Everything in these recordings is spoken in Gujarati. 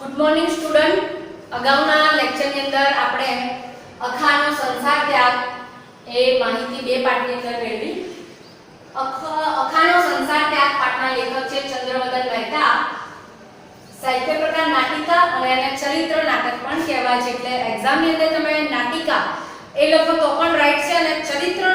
Good morning student. અગાઉના લેક્ચરની અંદર આપણે અખાનો સંસાર ત્યાગ એ માહિતી બે પાઠની અંદર મેળવી. અખાનો સંસાર ત્યાગ પાઠના લેખક છે ચંદ્રવદન મહેતા. સાહિત્ય પ્રકાર નાટિકા અને એને ચરિત્ર નાટક પણ કહેવાય છે. એટલે એક્ઝામની અંદર તમે નાટિકા એ લખો તો પણ રાઈટ છે અને ચરિત્ર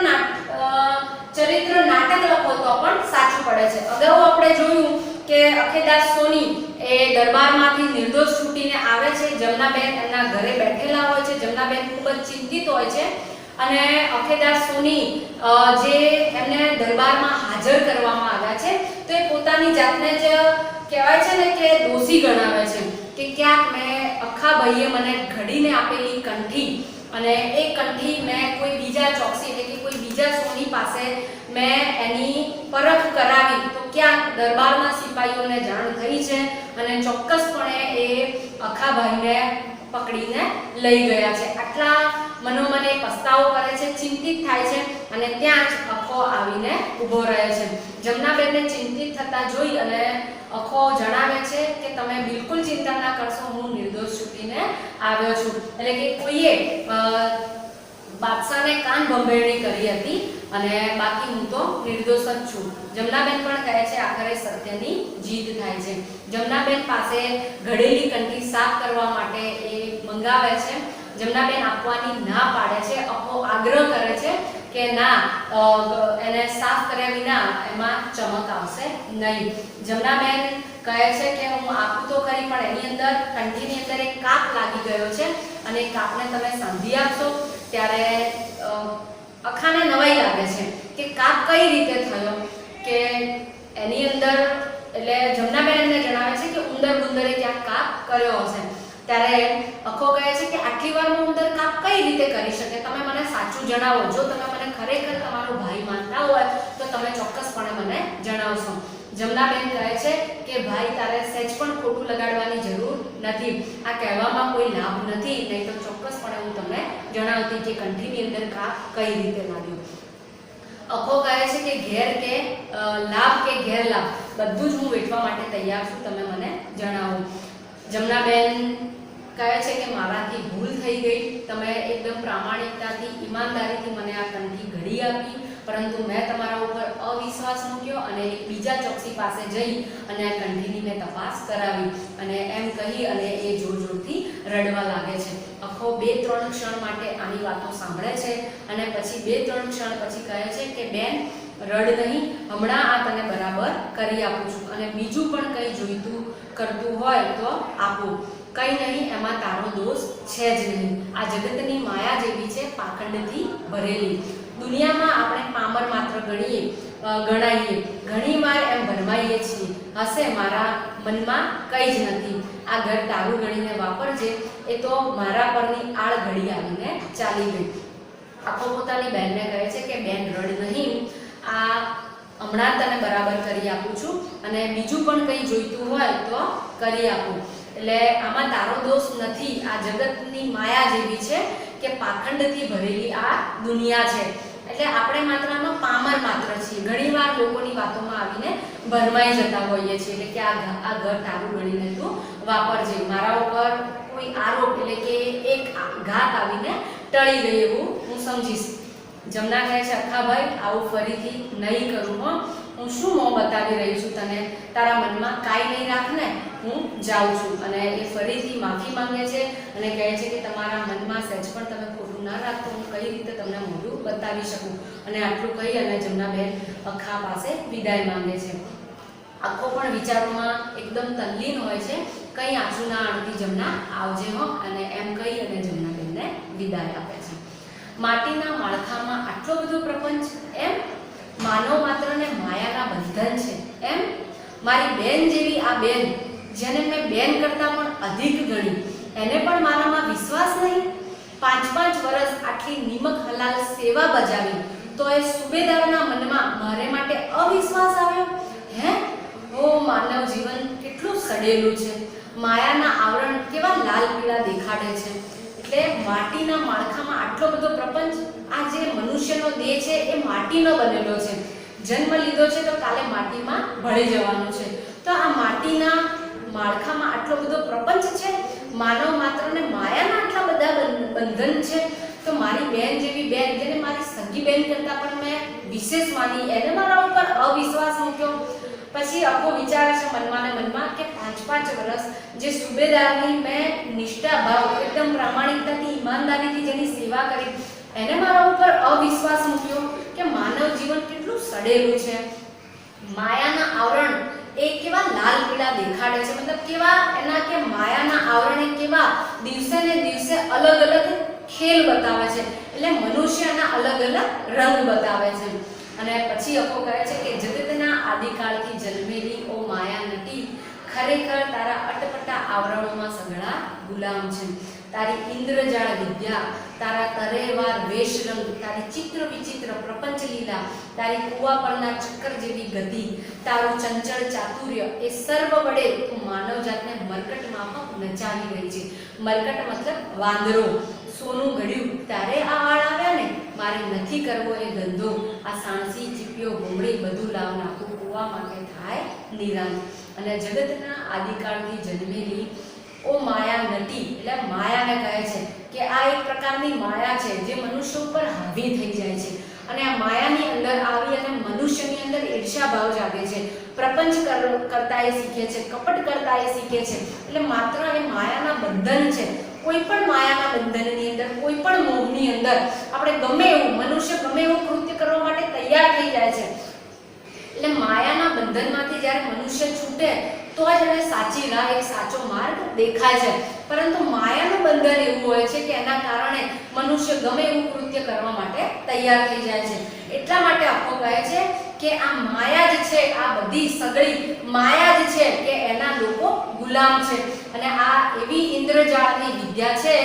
નાટક લખો તો પણ સાચું પડે છે. અગાઉ આપણે જોયું કે અખેદાસ સોની એ દરબારમાંથી નિર્દોષ છૂટીને આવે છે. જમનાબેન એમના ઘરે બેઠેલા હોય છે. જમનાબેન ખૂબ જ ચિંતિત હોય છે અને અખેદાસ સોની જે એમને દરબારમાં હાજર કરવામાં આવ્યા છે તો એ પોતાની જાતને જ કહેવાય છે ને કે દોષી ગણાવે છે કે ક્યાંક મેં અખાભાઈએ મને ઘડીને આપેલી કંઠી અને એ કંઠી મેં કોઈ બીજા ચોકસી એટલે કે કોઈ બીજા સોની પાસે મેં એની પરખ કરાવી તો ક્યાંક દરબારના સિપાહીઓને જાણ થઈ છે અને ચોક્કસપણે એ અખાભાઈને પકડીને લઈ ગયા છે. આટલા મનોમને પસ્તાવો કરે છે, ચિંતિત થાય છે અને ત્યાં જ અખો આવીને ઊભો રહે છે. જમનાબેનને ચિંતિત થતા જોઈ અને અખો જણાવે છે કે તમે બિલકુલ ચિંતા ના કરશો, હું નિર્દોષ છૂટીને આવ્યો છું. એટલે કે કોઈએ બાદશાહને કાન ભંભેરણી કરી હતી અને બાકી હું તો નિર્દોષ જ છું. જમનાબેન પણ કહે છે આખરે સત્યની જીત થાય છે. જમનાબેન પાસે ઘડેલી કંઠી સાફ કરવા માટે એ મંગાવે છે. જમનાબેન આપવાની ના પાડે છે. અખો આગ્રહ કરે છે કે ના, એને સાફ કર્યા વિના એમાં ચમક આવશે નહીં. જમનાબેન કહે છે કે હું આપું તો ખરી પણ એની અંદર કંઠીની અંદર એક કાપ લાગી ગયો છે અને કાપને તમે સાંધી આપશો. ત્યારે અખાને નવાઈ લાગે છે કે કાપ કઈ રીતે થયો કે એની અંદર, એટલે જમનાબેન એમને જણાવે છે કે ઉંદર ગુંદરે ક્યાંક કાપ કર્યો હશે. ત્યારે અખો કહે છે કે આટલી વારમાં ઉંદર કાપ કઈ રીતે કરી શકે, તમે મને સાચું જણાવો. જો તમે મને ખરેખર તમારો ભાઈ માનતા હોય તો તમે ચોક્કસપણે મને જણાવશો. જમનાબેન કહે છે કે ભાઈ તારે સહેજ પણ ખોટું લગાડવાની જરૂર નથી. આ કહેવામાં કોઈ લાભ નથી, નહીં તો ચોક્કસપણે હું તમને જણાવતી કે કંઠીની અંદર કાપ કઈ રીતે લાગ્યો. અખો કહે છે કે ઘેર કે લાભ કે ગેરલાભ બધું જ હું વેઠવા માટે તૈયાર છું, તમે મને જણાવો. જમનાબેન કહે છે કે મારાથી ભૂલ થઈ ગઈ. તમે એકદમ પ્રામાણિકતાથી, ઈમાનદારીથી મને આ કંઠી ઘડી આપી, પરંતુ મેં તમારા ઉપર અવિશ્વાસ મૂક્યો અને એક બીજા ચોકસી પાસે જઈ અને આ કંઠીની મેં તપાસ કરાવી અને એમ કહી અને એ જોર જોરથી રડવા લાગે છે. અખો 2-3 ક્ષણ માટે આની વાતો સાંભળે છે અને પછી 2-3 ક્ષણ પછી કહે છે કે બેન રડ નહીં, હમણાં આ તને બરાબર કરી આપું છું અને બીજું પણ કંઈ જોઈતું કરતું હોય તો આપું. કંઈ નહીં, એમાં તારો દોષ છે જ નહીં. આ જગતની માયા જેવી છે, પાખંડથી ભરેલી. દુનિયામાં આપણે પામર માત્ર ગણાઈએ, ઘણીવાર એમ ભરમાઈએ છીએ. હશે મારા મનમાં કંઈ જ નથી. આ ઘર તારું ગણીને વાપરજે, એ તો મારા પરની આળ ઘડી આવીને ચાલી ગઈ. આખો પોતાની બહેનને કહે છે કે બેન રડ નહીં, આ હમણાં તને બરાબર કરી આપું છું અને બીજું પણ કંઈ જોઈતું હોય તો કરી આપું. એટલે આમાં તારો દોષ નથી. આ જગતની માયા જેવી છે કે પાખંડથી ભરેલી આ દુનિયા છે. એટલે આપણે માત્ર આમાં પામર માત્ર છીએ. ઘણીવાર લોકોની વાતોમાં આવીને ભરમાઈ જતા હોઈએ છીએ. એટલે કે આ ઘર તારું ગણીને તું વાપરજે, મારા ઉપર કોઈ આરોપ એટલે કે એક ઘાત આવીને ટળી ગઈ એવું હું સમજીશ. જમના કહે છે અખાભાઈ આવું ફરીથી નહીં કરું હો, હું શું મોં બતાવી રહી છું તને, તારા મનમાં કાંઈ નહીં રાખને, હું જાઉં છું. અને એ ફરીથી માફી માંગે છે અને કહે છે કે તમારા મનમાં સહેજ પણ તમે ખોટું ના રાખતો, હું કઈ રીતે તમને મોઢું બતાવી શકું. અને આટલું કહી અને જમનાબેન અખા પાસે વિદાય માંગે છે. આખો પણ વિચારોમાં એકદમ તલ્લીન હોય છે. કંઈ આંસુ ના આણતી જમના આવજે હો, અને એમ કહી અને જમનાબેનને વિદાય આપે છે. માટીના માળખામાં આટલો બધો પ્રપંચ, એમ માનવ માત્રને માયાના બંધન છે, એમ મારી બેન જેવી આ બેન જેને મેં બેન કરતાં પણ અધિક ગણી, એને પણ મારામાં વિશ્વાસ નહીં. 5-5 વર્ષ આટલી નિમક હલાલ સેવા બજાવી તો એ સુબેદારના મનમાં મારે માટે અવિશ્વાસ આવ્યો. હે ઓ માનવ જીવન કેટલું સડેલું છે, માયાના આવરણ કેવા લાલ પીળા દેખાડે છે. એટલે માટીના માળખામાં આટલો બધો પ્રપંચ. આ જે મનુષ્યનો દેહ છે એ માટીનો બનેલો છે. જન્મ લીધો છે તો કાલે માટીમાં ભળી જવાનું છે. તો આ માટીના માળખામાં આટલો બધો પ્રપંચ છે, માનવ માત્રને માયાના આટલા બધા બંધન છે, તો મારી બેન જેવી બેન, જેને મારી સગી બેન કરતા પણ મેં વિશેષ માની, એને મારા ઉપર અવિશ્વાસ મૂક્યો. પછી અખો વિચારે છે મનમાં ને મનમાં કે 5-5 વર્ષ જે સુબેદારની મેં નિષ્ઠા ભાવ એકદમ પ્રામાણિકતાથી ઈમાનદારીથી જેની સેવા કરી, એને મારા ઉપર અવિશ્વાસ મૂક્યો કે માનવ જીવન કેટલું સડેલું છે. માયાના આવરણ એ કેવા લાલ પીળા દેખાડે છે, મતલબ કેવા એના કે માયાના આવરણે કેવા દિવસે ને દિવસે અલગ અલગ ખેલ બતાવે છે, એટલે મનુષ્યના અલગ અલગ રંગ બતાવે છે. અને પછી અખો કહે છે કે જગતના આદિકાળથી જન્મેલી ઓ માયા નટી, ખરેખર તારા અટપટા આવરણોમાં સઘળા ગુલામ છે. તારી ઇન્દ્રજાળ વિદ્યા, તારા તરેવાર વેશ રંગ, તારી ચિત્ર વિચિત્ર પ્રપંચ લીલા, તારી કુવા પરના ચક્કર જેવી ગતિ, તારું ચંચળ ચાતુર્ય, એ સર્વ વડે તું માનવ જાતને મરકટ માફક નચાવી રહી છે. મરકટ મતલબ વાંદરો. સોનું ઘડ્યું ત્યારે આ વાળ આવ્યા ને, મારે નથી કરવો એ ધંધો, આ સાણસી ચીપિયો ભૂમડી બધું લાવ નાખું, કુવા માટે થાય નિરાંત. અને જગતના આદિકાળથી જન્મેલી ઓ માયા નટી, એટલે માયાને કહે છે કે આ એક પ્રકારની માયા છે જે મનુષ્ય ઉપર હાવી થઈ જાય છે, અને આ માયાની અંદર આવી અને મનુષ્યની અંદર ઈર્ષ્યા ભાવ જાગે છે, પ્રપંચ કરતા એ શીખે છે, કપટ કરતા એ શીખે છે. એટલે માત્ર એ માયાના બંધન છે. કોઈ પણ માયાના બંધનની અંદર, કોઈ પણ મોહની અંદર આપણે ગમે એવું મનુષ્ય ગમે એવું કૃત્ય કરવા માટે તૈયાર થઈ જાય છે. એટલે માયાના બંધનમાંથી જ્યારે મનુષ્ય છૂટે તો જ એને સાચી રાહ, એક સાચો માર્ગ દેખાય છે. પરંતુ માયાનું બંધન એવું હોય છે કે એના કારણે મનુષ્ય ગમે એવું કૃત્ય કરવા માટે તૈયાર થઈ જાય છે. એટલા માટે અખો કહે છે કે આ માયા જ છે, આ બધી સગળી માયા જ છે કે એના લોકો ગુલામ છે. અને આ એવી ઇન્દ્રજાળની વિદ્યા છે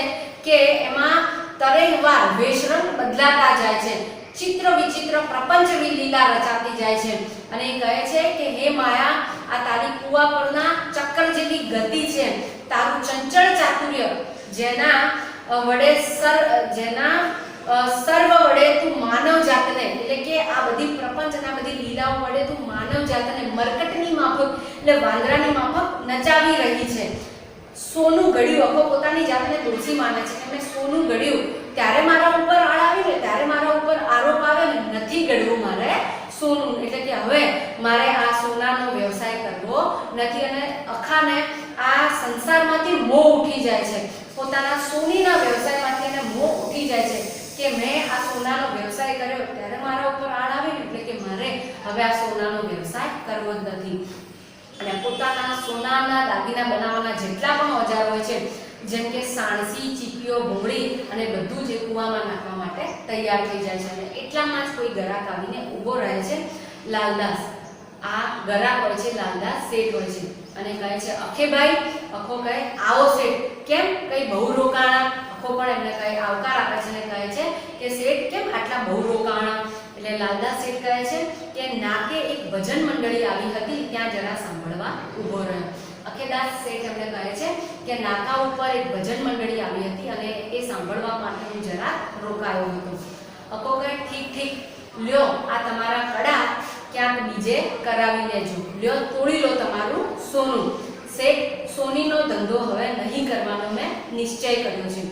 કે એમાં તરેવાર વેશરંગ બદલાતા જાય છે, ચિત્ર વિચિત્ર પ્રપંચ લીલા રચાતી જાય છે. અને એ કહે છે કે હે માયા, આ તારી કુવા પરના ચક્કર જેવી ગતિ છે, તારું ચંચળ ચાતુર્ય, જેના વડે સર્વ વડે તું માનવ જાતને, એટલે કે આ બધી પ્રપંચ અને આ બધી લીલાઓ વડે તું માનવ જાતને મરકટની માફક, એટલે વાંદરાની માફક નચાવી રહી છે. સોનું ઘડ્યું, અખો પોતાની જાતને દોષી માને છે કે મેં સોનું ઘડ્યું ત્યારે મારા ઉપર આળ આવી ને, ત્યારે મારા ઉપર આરોપ આવે ને, નથી ઘડવું મારે સોનું, એટલે કે હવે મારે આ સોનાનો વ્યવસાય કરવો નથી. અને અખાને આ સંસારમાંથી મોહ ઉઠી જાય છે, પોતાના સોનીના વ્યવસાયમાંથી એને મોહ ઉઠી જાય છે કે મેં આ સોનાનો વ્યવસાય કર્યો ત્યારે મારા ઉપર આળ આવી ને, એટલે કે મારે હવે આ સોનાનો વ્યવસાય કરવો જ નથી. અને પોતાના સોનાના દાગીના બનાવવાના જેટલા પણ ઓજારો હોય છે, જેમ કે સાણસી, ચીપિયો, ભૂંગળી અને બધું જે કુવામાં નાખવા માટે તૈયાર થઈ જાય છે. અને એટલામાં જ કોઈ ગરાક આવીને ઊભો રહે છે. લાલદાસ, આ ગરાક હોય છે, લાલદાસ શેઠ હોય છે, અને કહે છે અખેભાઈ. અખો કહે આવો શેઠ, કેમ કઈ બહુ રોકાણા? અખો પણ એમને કહે આવકાર આપે છે અને કહે છે કે શેઠ કેમ આટલા બહુ રોકાણા? એટલે લાલદાસ શેઠ કહે છે કે નાકે એક ભજન મંડળી આવી હતી, ત્યાં જરા સાંભળવા ઊભો રહ્યો. અખેદાસ શેઠ એમને કહે છે કે નાકા ઉપર એક ભજન મંડળી આવી હતી અને એ સાંભળવા માટે હું જરા રોકાયો હતો. અખો કહે ઠીક ઠીક, લ્યો આ તમારા કડા ક્યાંક બીજે કરાવી લેજો, લ્યો તોડી લો તમારું સોનું. શેઠ, સોનીનો ધંધો હવે નહીં કરવાનો મેં નિશ્ચય કર્યો છે.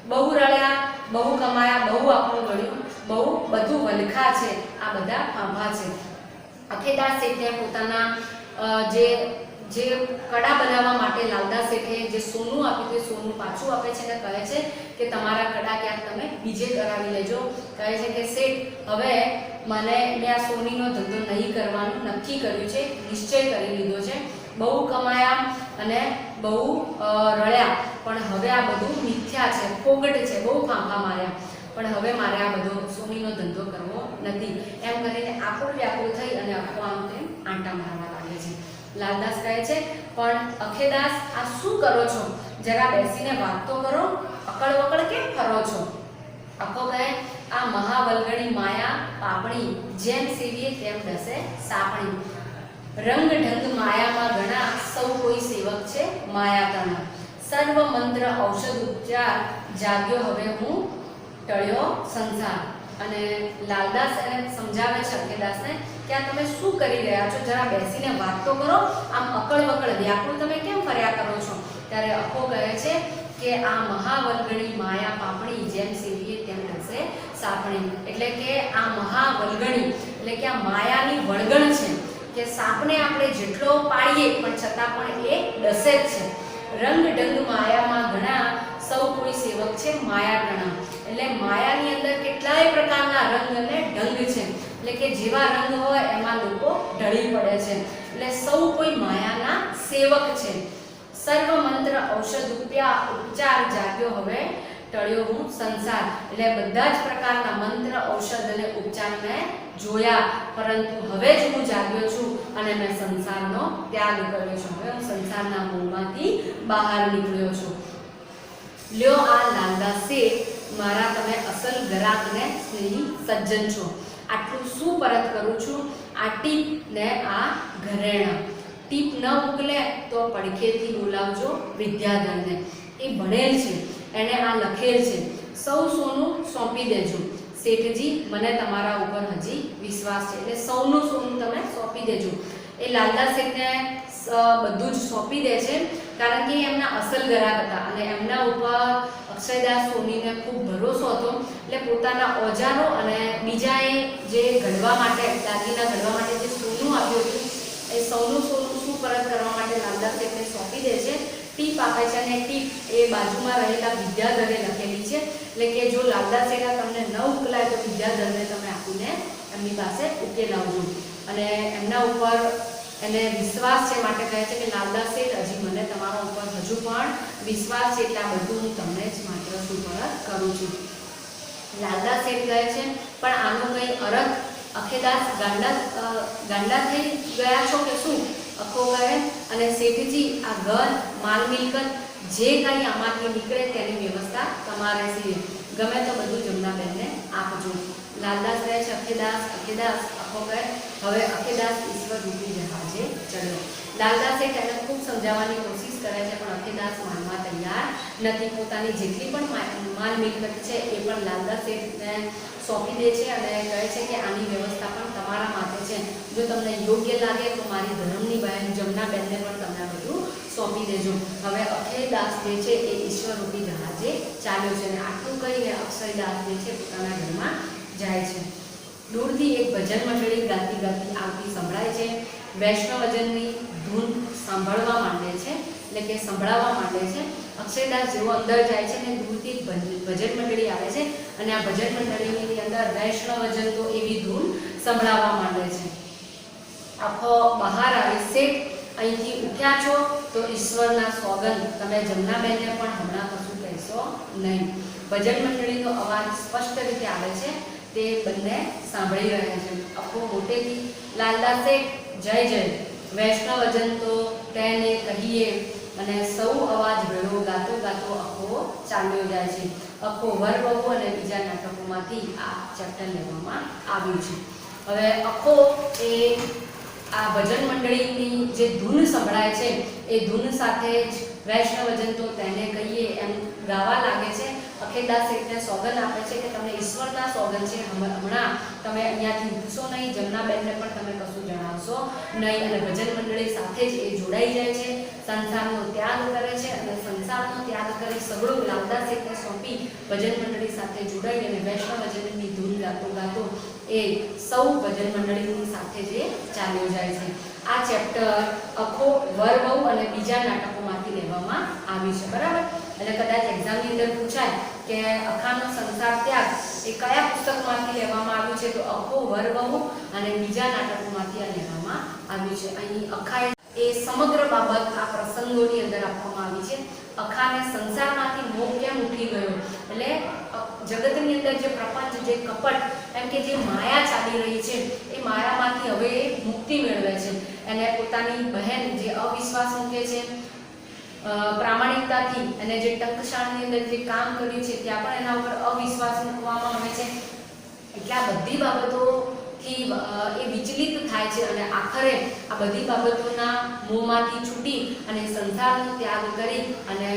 બહુ રળ્યા, બહુ કમાયા, બહુ આપણું ગળ્યું, બહુ બધું વલખા છે, આ બધા ફાંફા છે. અખેદાસ શેઠે પોતાના જે કડા બનાવવા માટે લાલદાસ શેઠે જે સોનું આપ્યું તે સોનું પાછું આપે છે અને કહે છે કે તમારા કડા ક્યાંક તમે બીજે કરાવી લેજો. કહે છે કે શેઠ, હવે મેં આ સોનીનો ધંધો નહીં કરવાનું નક્કી કર્યું છે, નિશ્ચય કરી લીધો છે. બહુ કમાયા અને બહુ રળ્યા, પણ હવે આ બધું મિથ્યા છે, ફોગટ છે, બહુ ફાંફા માર્યા, પણ હવે મારે આ બધો સોનીનો ધંધો કરવો નથી. એમ કરીને આકુળ વ્યાકુળ થઈ અને આખો આમ તેમ આંટા મારવા લાગે છે. લાલદાસ કહે છે પણ અખેદાસ, આ શું કરો છો? જરા બેસીને વાત તો કરો, અકળ વકળ કેમ ફરો છો? અખો કહે આ મહાવલગણી માયા પાપણી, જેમ સેવીએ તેમ દસે સાપણી. રંગ ઢંગ માયામાં ઘણા, સૌ કોઈ સેવક છે માયાતાના. સર્વ મંત્ર ઔષધ ઉપચાર, જાગ્યો હવે હું ટળ્યો સંસાર. અને લાલદાસ એને સમજાવે છે અખેદાસને કે આ તમે શું કરી રહ્યા છો, જરા બેસીને વાત તો કરો, આમ અકળ વકળ વ્યાકુળ તમે કેમ ફર્યા કરો છો? ત્યારે અખો કહે છે કે આ મહાવલ્ગણી માયા પાપણી, જેમ સેવીએ તેમ થશે સાપણી. એટલે કે આ મહાવલ્ગણી એટલે કે આ માયાની વળગણ છે કે સાપને આપણે જેટલો પાડીએ પણ છતાં પણ એ ડસે જ છે. રંગ ઢંગ માયામાં ઘણા, સૌ કોઈ સેવક છે માયા ટણા. એટલે માયાની અંદર કેટલાય પ્રકારના રંગ અને ઢંગ છે, એટલે કે જેવા રંગ હોય એમાં લોકો ઢળી પડે છે. એટલે સૌ કોઈ માયાના સેવક છે. સર્વ મંત્ર ઔષધ ઉપચાર જાગ્યો હવે ટળ્યો હું સંસાર. એટલે બધા જ પ્રકારના મંત્ર ઔષધ અને ઉપચાર મેં જોયા, પરંતુ હવે જ હું જાગ્યો છું અને મેં સંસારનો ત્યાગ કર્યો છું. હવે હું સંસારના મોહમાંથી બહાર નીકળ્યો છું. લ્યો આ લાલદાસ શેઠ, મારા તમે અસલ ગરાક ને સ્નેહી સજ્જન છો. આટલું શું પરત કરું છું, આ ટીપ ને આ ઘરેણા. ટીપ ન મોકલે તો પડખેથી બોલાવજો વિદ્યાધરને. એ ભણેલ છે, એને આ લખેલ છે. સૌ સોનું સોંપી દેજો શેઠજી, મને તમારા ઉપર હજી વિશ્વાસ છે. એટલે સૌનું સોનું તમે સોંપી દેજો. એ લાલદાસ શેઠને બધું જ સોંપી દે છે, કારણ કે એમના અસલ ગ્રાહક હતા અને એમના ઉપર અક્ષયદાસ સોનીને ખૂબ ભરોસો હતો. એટલે પોતાના ઓજારો અને બીજાએ જે ઘડવા માટે, દાગીના ઘડવા માટે જે સોનું આપ્યું હતું, એ સૌનું સોનું શું પરત કરવા માટે લાલદાસ શેઠને સોંપી દે છે. ટીપ આપે છે અને ટીપ એ બાજુમાં રહેલા વિદ્યાધરે લખેલી છે. એટલે કે જો લાલદાસ શેઠ તમને ન ઉકલાય તો વિદ્યાધરને તમે આપીને એમની પાસે ઉકેલાવજો. અને એમના ઉપર એને વિશ્વાસ છે માટે કહે છે કે લાલદાસ શેઠ, હજી મને તમારા ઉપર હજુ પણ વિશ્વાસ છે, એટલે આ બધું હું તમને જ માત્ર સુપરત કરું છું. લાલદાસ શેઠ કહે છે પણ આનો કંઈ અરગ? અખેદાસ ગાંડા થઈ ગયા છો કે શું? અખો કહે અને શેઠજી, આ ઘર માલ મિલકત જે કાંઈ આમાંથી નીકળે તેની વ્યવસ્થા તમારે છે. ગમે તો બધું જમનાબેનને આપજો. લાલદાસ કહે છે અખેદાસ. અખો કહે હવે અખેદાસ ઈશ્વર રૂપી જહાજે ચડ્યો. લાલદાસે તેને ખૂબ સમજાવવાની કોશિશ કરે છે, પણ અખેદાસ માનવા તૈયાર નથી. પોતાની જેટલી પણ માલ મિલકત છે એ પણ લાલદાસ શેઠને સોંપી દે છે અને કહે છે કે આની વ્યવસ્થા પણ તમારા માટે છે. જો તમને યોગ્ય લાગે તો મારી ધર્મની બહેન જમનાબેનને પણ તમને બધું સોંપી દેજો. હવે અખેદાસ જે છે એ ઈશ્વરરૂપી જહાજે ચાલ્યો છે અને આટલું કહીને અક્ષયદાસ જે છે પોતાના ઘરમાં જાય છે. દૂરથી એક ભજન મંડળી ગાતી ગાતી આવતી સંભળાય છે. વૈષ્ણવજનની ધૂન સાંભળવા માંડે છે, એટલે કે સંભળાવવા માંડે છે. અક્ષયદાસ જેવો અંદર જાય છે ને દૂરથી ભજન મંડળી આવે છે અને આ ભજન મંડળીની અંદર વૈષ્ણવજન તો એવી ધૂન સંભળાવવા માંડે છે. આખો બહાર આવે, શેઠ અહીંથી ઉઠ્યા છો તો ઈશ્વરના સોગંદ, તમે જમનાબેનને પણ હમણાં કશું કહેશો નહીં. ભજન મંડળીનો અવાજ સ્પષ્ટ રીતે આવે છે, તે બંને સાંભળી રહ્યા છે. અખો મોટેથી લાલદાસ શેઠ જય જય, વૈષ્ણવજન તો તેને કહીએ, અને સૌ અવાજ ભેળો ગાતો ગાતો અખો ચાલ્યો જાય છે. અખો વર બહુ અને બીજા નાટકોમાંથી આ ચેપ્ટર લેવામાં આવ્યું છે. હવે અખો એ આ ભજન મંડળીની જે ધૂન સંભળાય છે એ ધૂન સાથે જ વૈષ્ણવજન તો તેને કહીએ એમ ગાવા લાગે છે. અખેદાસ શેઠને સોગંદ આપે છે કે તમને ઈશ્વરના સોગંદ છે, હમણાં તમે અહીંયાથી ઉઠશો નહીં, જમનાબેનને પણ તમે કશું જણાવશો નહીં. અને ભજન મંડળી સાથે જ એ જોડાઈ જાય છે, સંસારનો ત્યાગ કરે છે અને સંસારનો ત્યાગ કરી સગળું લાલદાસ શેઠને સોંપી ભજન મંડળી સાથે જોડાઈ અને વૈષ્ણવજનની ધૂન ગાતો ગાતો એ સૌ ભજન મંડળીની સાથે જે ચાલ્યો જાય છે. આ ચેપ્ટર અખો વર બહુ અને બીજા નાટકોમાંથી લેવામાં આવ્યું છે, બરાબર. એટલે કદાચ એક્ઝામની અંદર પૂછાય કે અખાનો સંસાર ત્યાગ એ કયા પુસ્તકમાંથી લેવામાં આવ્યું છે, તો અખો વર બહુ અને બીજા નાટકોમાંથી આ લેવામાં આવ્યું છે. અહીં અખા એ સમગ્ર બાબત આ પ્રસંગોની અંદર આપવામાં આવી છે. અખાને સંસારમાંથી મોહ કેમ ઉઠી ગયો, એટલે જગતની અંદર જે પ્રપંચ, જે કપટ, એમ કે જે માયા ચાલી રહી છે એ માયામાંથી હવે મુક્તિ મેળવે છે. એને પોતાની બહેન જે અવિશ્વાસ મૂકે છે પ્રામાણિકતાથી, અને જે ટંકશાળની અંદર જે કામ કર્યું છે ત્યાં પણ એના ઉપર અવિશ્વાસ મૂકવામાં આવે છે. એટલે આ બધી બાબતોથી એ વિચલિત થાય છે અને આખરે આ બધી બાબતોના મોહમાંથી છૂટી અને સંસારનો ત્યાગ કરી અને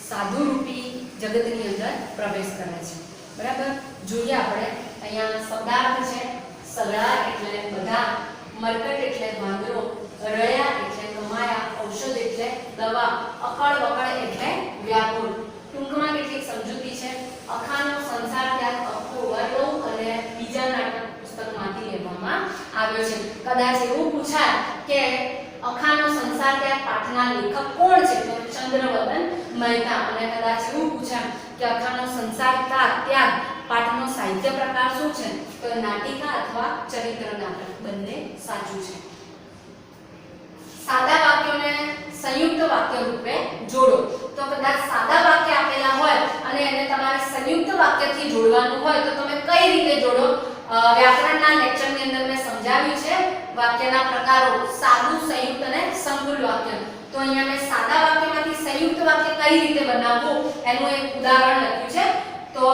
સાધુરૂપી જગતની અંદર પ્રવેશ કરે છે, બરાબર. જોઈએ આપણે અહીંયા શબ્દાર્થ છે સગળા એટલે બધા, મરકટ એટલે વાંદરો, રળ્યા એટલે કમાયા, ઔષધ એટલે દવા, અકળ વકળ એટલે વ્યાકુળ. ટૂંકમાં કેટલીક સમજૂતી છે. અખાનો સંસાર ત્યાગ અખો વરલોક અને બીજા નાટક પુસ્તકમાંથી લેવામાં આવ્યો છે. કદાચ એવું પૂછાય કે અખાનો સંસાર ત્યાગ પાઠના લેખક કોણ છે, તો ચંદ્રવદન મહેતા. અને કદાચ એવું પૂછાય કે અખાનો સંસાર ત્યાગ પાઠનો સાહિત્ય પ્રકાર શું છે, તો નાટિકા અથવા ચરિત્ર નાટક. બંને સાચું છે. સાદા વાક્યોને સંયુક્ત વાક્ય રૂપે જોડો. તો કદાચ સાદા વાક્ય આપેલા હોય અને એને તમારે સંયુક્ત વાક્યથી જોડવાનું હોય તો તમે કઈ રીતે જોડો? વ્યાકરણના લેક્ચરની અંદર મેં સમજાવ્યું છે વાક્યના પ્રકારો, સાદું, સંયુક્ત અને સંકુલ વાક્ય. તો અહીંયા મેં સાદા વાક્યમાંથી સંયુક્ત વાક્ય કઈ રીતે બનાવવું એનું એક ઉદાહરણ લખ્યું છે. તો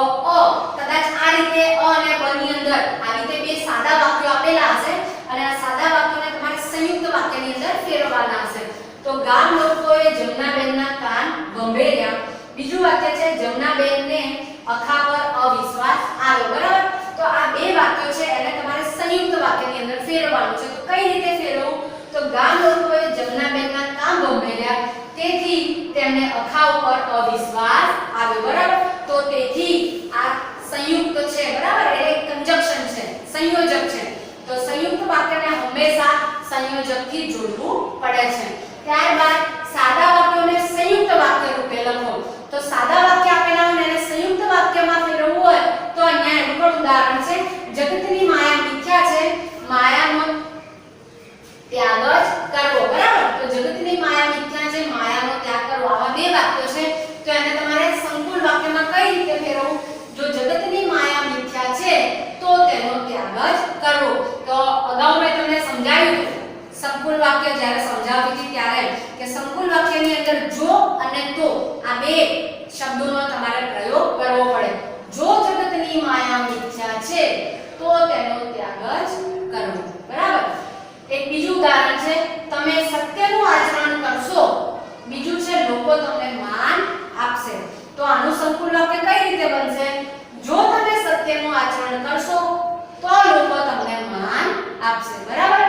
કદાચ આ રીતે અને બ ની અંદર આ રીતે બે સાદા વાક્યો આપેલા હશે અને આ સાદા વાક્યોને તમારે સંયુક્ત વાક્યની અંદર ફેરવવાના હશે. તો ગામ લોકોએ જમનાબેનના કાન ગંભેર્યા. બીજું વાક્ય છે જમનાબેનને અખા પર અવિશ્વાસ આવ્યો. બરાબર? તો આ બે વાક્યો છે એને તમારે સંયુક્ત વાક્યની અંદર ફેરવવાનું છે. તો કઈ રીતે ફેરવવું? તો ગામ લોકોએ જમનાબેનના કાન ગંભેર્યા તેથી તેમને અખા ઉપર અવિશ્વાસ આવ્યો. બરાબર? તો તેથી આ સંયુક્ત છે. બરાબર? એટલે કંજક્શન છે, સંયોજક છે. તો સંયુક્ત વાક્યને હંમેશા સંયોજકથી જોડવું પડે છે. ત્યારબાદ સાદા વાક્યોને સંયુક્ત વાક્ય રૂપે લખો. તો સાદા વાક્ય આપેલા હોય એને સંયુક્ત વાક્યમાં ફેરવવું હોય તો અહીંયા એનું પણ ઉદાહરણ છે. જગતની માયા મિથ્યા છે, માયાનો ત્યાગ જ કરવો. બરાબર? તો જગતની માયા મિથ્યા છે, માયાનો ત્યાગ કરવો. આવા બે વાક્યો છે. તો એને તમારે સંકુલ વાક્યમાં કઈ રીતે ફેરવવું? જો જગતની માયા મિથ્યા છે તો તેનો ત્યાગ જ કરવો. તો અગાઉ મેં તમને સમજાવ્યું સંકુલ વાક્ય જ્યારે સમજાવતી હતી ત્યારે કે સંકુલ વાક્યની અંદર જો અને તો આ બે શબ્દોનો તમારે પ્રયોગ કરવો પડે. જો જગતની માયા મિથ્યા છે તો તેનો ત્યાગ જ કરવો. બરાબર? એક બીજું ઉદાહરણ છે તમે સત્યનું આચરણ કરશો. બીજું છે લોકો તમને માન આપશે. તો આનું સંકુલ વાક્ય કઈ રીતે બનશે? જો તમે સત્યનું આચરણ કરશો તો લોકો તમને માન આપશે. બરાબર?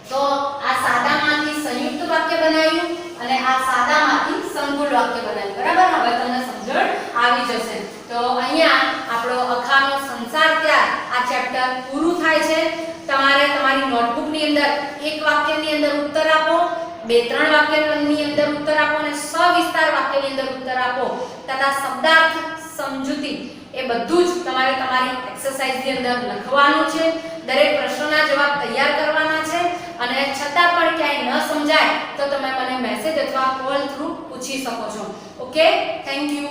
તો આ સાદામાંથી સંયુક્ત વાક્ય બનાવ્યું અને આ સાદામાંથી સંકુલ વાક્ય બનાવ્યું. બરાબર? હવે તમને સમજણ આવી જશે. તો અહીંયા આપણો અખાનો સંસાર ત્યાગ આ ચેપ્ટર પૂરું થાય છે. તમારે તમારી નોટબુકની અંદર એક વાક્યની અંદર ઉત્તર આપો, બે ત્રણ વાક્યની અંદર ઉત્તર આપો અને સવિસ્તાર વાક્યની અંદર ઉત્તર આપો તથા શબ્દાર્થ, સમજૂતી એ બધું જ તમારે તમારી એક્સરસાઇઝની અંદર લખવાનું છે. દરેક પ્રશ્નોના જવાબ તૈયાર કરવાના છે અને છતાં પણ ક્યાંય ન સમજાય તો તમે મને મેસેજ અથવા કોલ થ્રુ પૂછી શકો છો. Okay, thank you.